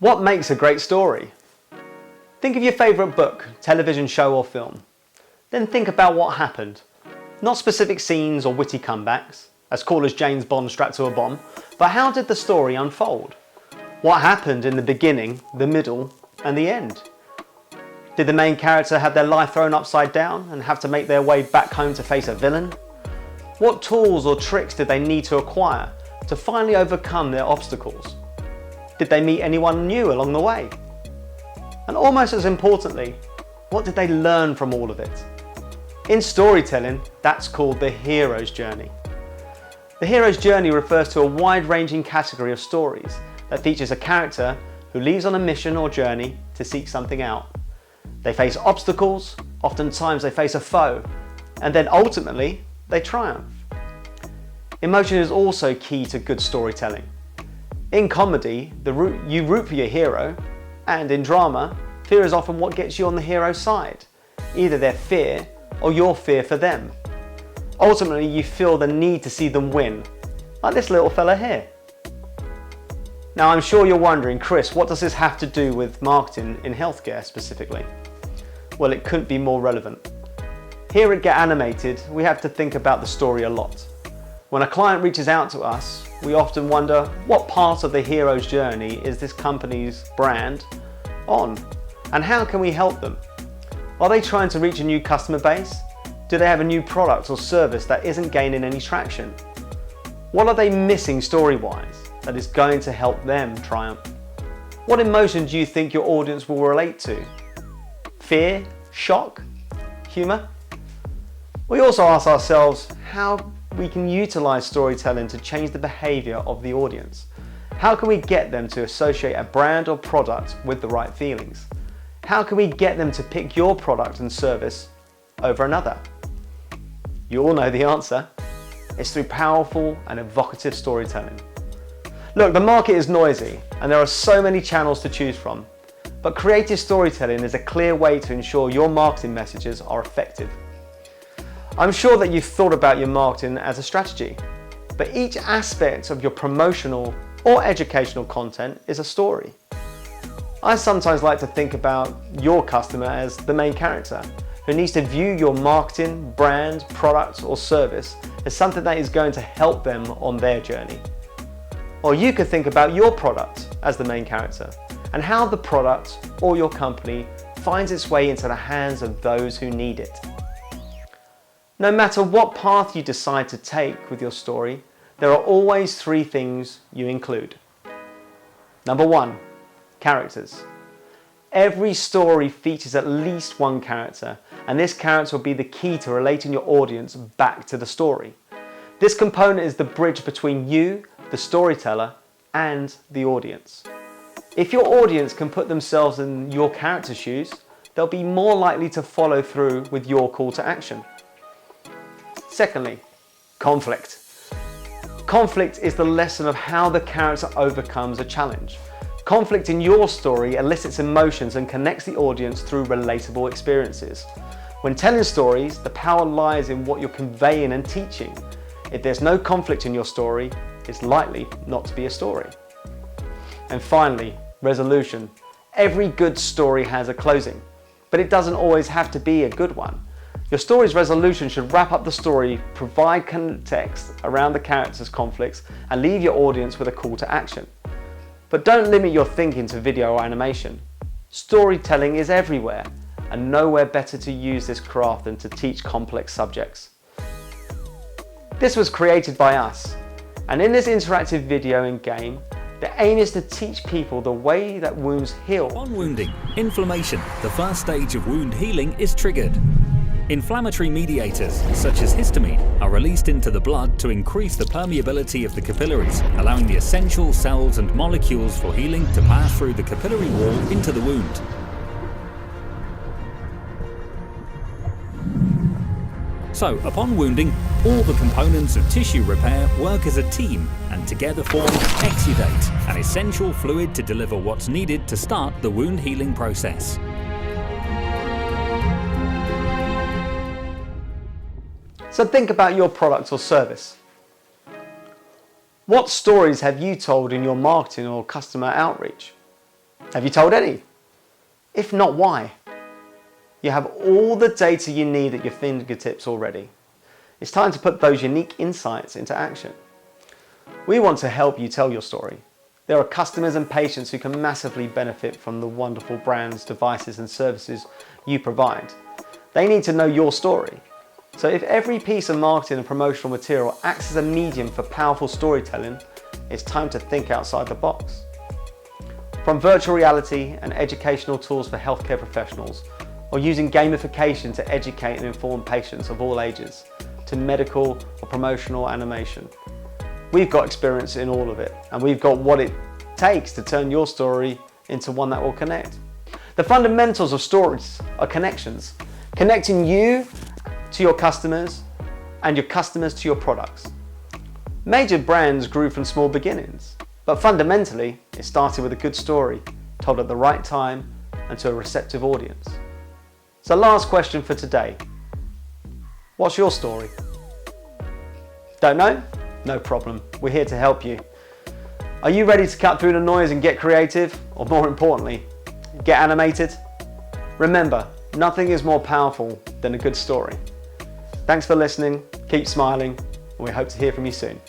What makes a great story? Think of your favourite book, television show or film. Then think about what happened. Not specific scenes or witty comebacks, as cool as James Bond strapped to a bomb, but how did the story unfold? What happened in the beginning, the middle and the end? Did the main character have their life thrown upside down and have to make their way back home to face a villain? What tools or tricks did they need to acquire to finally overcome their obstacles? Did they meet anyone new along the way? And almost as importantly, what did they learn from all of it? In storytelling, that's called the hero's journey. The hero's journey refers to a wide-ranging category of stories that features a character who leaves on a mission or journey to seek something out. They face obstacles, oftentimes they face a foe, and then ultimately they triumph. Emotion is also key to good storytelling. In comedy, you root for your hero, and in drama, fear is often what gets you on the hero's side, either their fear or your fear for them. Ultimately, you feel the need to see them win, like this little fella here. Now, I'm sure you're wondering, Chris, what does this have to do with marketing in healthcare specifically? Well, it couldn't be more relevant. Here at Get Animated, we have to think about the story a lot. When a client reaches out to us, we often wonder what part of the hero's journey is this company's brand on, and how can we help them? Are they trying to reach a new customer base? Do they have a new product or service that isn't gaining any traction? What are they missing story-wise that is going to help them triumph? What emotion do you think your audience will relate to? Fear? Shock? Humor? We also ask ourselves how we can utilize storytelling to change the behavior of the audience. How can we get them to associate a brand or product with the right feelings? How can we get them to pick your product and service over another? You all know the answer. It's through powerful and evocative storytelling. Look, the market is noisy and there are so many channels to choose from, but creative storytelling is a clear way to ensure your marketing messages are effective. I'm sure that you've thought about your marketing as a strategy, but each aspect of your promotional or educational content is a story. I sometimes like to think about your customer as the main character who needs to view your marketing, brand, product or service as something that is going to help them on their journey. Or you could think about your product as the main character and how the product or your company finds its way into the hands of those who need it. No matter what path you decide to take with your story, there are always three things you include. Number one, characters. Every story features at least one character, and this character will be the key to relating your audience back to the story. This component is the bridge between you, the storyteller, and the audience. If your audience can put themselves in your character's shoes, they'll be more likely to follow through with your call to action. Secondly, conflict. Conflict is the lesson of how the character overcomes a challenge. Conflict in your story elicits emotions and connects the audience through relatable experiences. When telling stories, the power lies in what you're conveying and teaching. If there's no conflict in your story, it's likely not to be a story. And finally, resolution. Every good story has a closing, but it doesn't always have to be a good one. Your story's resolution should wrap up the story, provide context around the character's conflicts, and leave your audience with a call to action. But don't limit your thinking to video or animation. Storytelling is everywhere, and nowhere better to use this craft than to teach complex subjects. This was created by us, and in this interactive video and game, the aim is to teach people the way that wounds heal. On wounding, inflammation, the first stage of wound healing, is triggered. Inflammatory mediators, such as histamine, are released into the blood to increase the permeability of the capillaries, allowing the essential cells and molecules for healing to pass through the capillary wall into the wound. So, upon wounding, all the components of tissue repair work as a team and together form exudate, an essential fluid to deliver what's needed to start the wound healing process. So think about your product or service. What stories have you told in your marketing or customer outreach? Have you told any? If not, why? You have all the data you need at your fingertips already. It's time to put those unique insights into action. We want to help you tell your story. There are customers and patients who can massively benefit from the wonderful brands, devices and services you provide. They need to know your story. So if every piece of marketing and promotional material acts as a medium for powerful storytelling, it's time to think outside the box. From virtual reality and educational tools for healthcare professionals, or using gamification to educate and inform patients of all ages, to medical or promotional animation. We've got experience in all of it, and we've got what it takes to turn your story into one that will connect. The fundamentals of stories are connections, connecting you to your customers and your customers to your products. Major brands grew from small beginnings, but fundamentally it started with a good story told at the right time and to a receptive audience. So last question for today. What's your story? Don't know? No problem. We're here to help you. Are you ready to cut through the noise and get creative? Or more importantly, get animated? Remember, nothing is more powerful than a good story. Thanks for listening. Keep smiling. And we hope to hear from you soon.